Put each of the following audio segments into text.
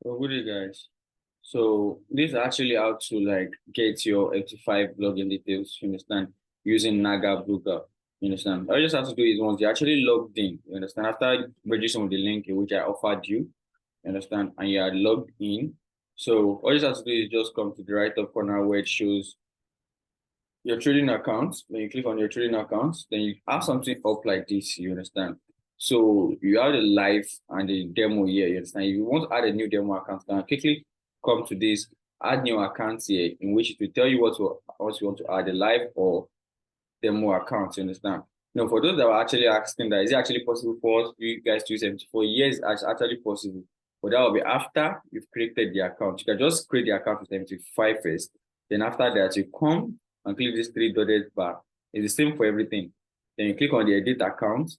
Oh, good day, guys. So this is actually how to like get your MT5 login details, you understand, using NAGA broker. You understand? All you just have to do is once you actually logged in, you understand, after registering with the link in which I offered you, you understand, and you are logged in. So all you just have to do is just come to the right top corner where it shows your trading account. Then you click on your trading account, then you have something up like this, you understand. So you have the live and the demo here, you understand. If you want to add a new demo account, you can quickly come to this add new account here, in which it will tell you what you want to add, a live or demo account, you understand. For those that were actually asking that, is it actually possible for you guys to use MT4? Yes, it's actually possible. But that will be after you've created the account. You can just create the account with MT5 first. Then after that, you come and click this three dotted bar. It's the same for everything. Then you click on the edit account.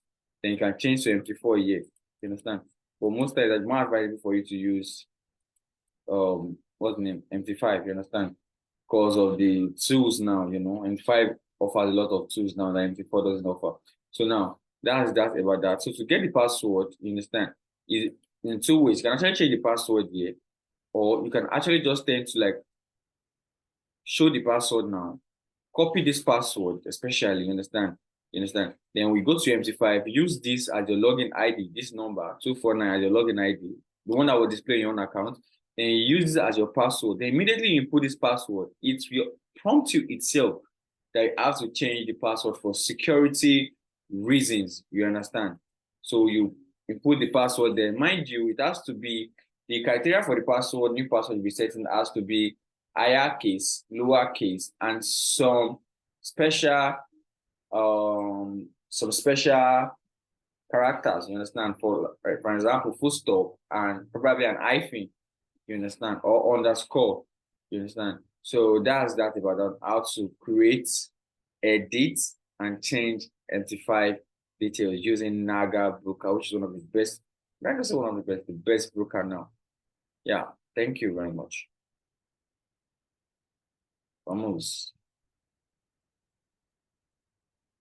Then you can change to MT4 here. You understand? But most times, it's more advisable for you to use what's the name? MT5, you understand? Because of the tools now, MT5 offers a lot of tools now that MT4 doesn't offer. So now that's that about that. So to get the password, you understand, is in two ways. You can actually change the password here, or you can actually just tend to like show the password now, copy this password, especially, you understand? You understand? Then we go to MT5, use this as your login ID, this number 249 as your login ID, the one that will display your own account. Then you use this as your password. Then immediately you put this password, it will prompt you itself that you have to change the password for security reasons. You understand? So you input the password there. Mind you, it has to be the criteria for the password, new password you'll be setting has to be higher case, lower case, and some special characters, you understand, for example, full stop and probably an hyphen, you understand, or underscore, you understand. So that's that about that, how to create, edit, and change MT5 details using NAGA broker, which is one of the best, not just one of the best broker now. Yeah, thank you very much. Vamos.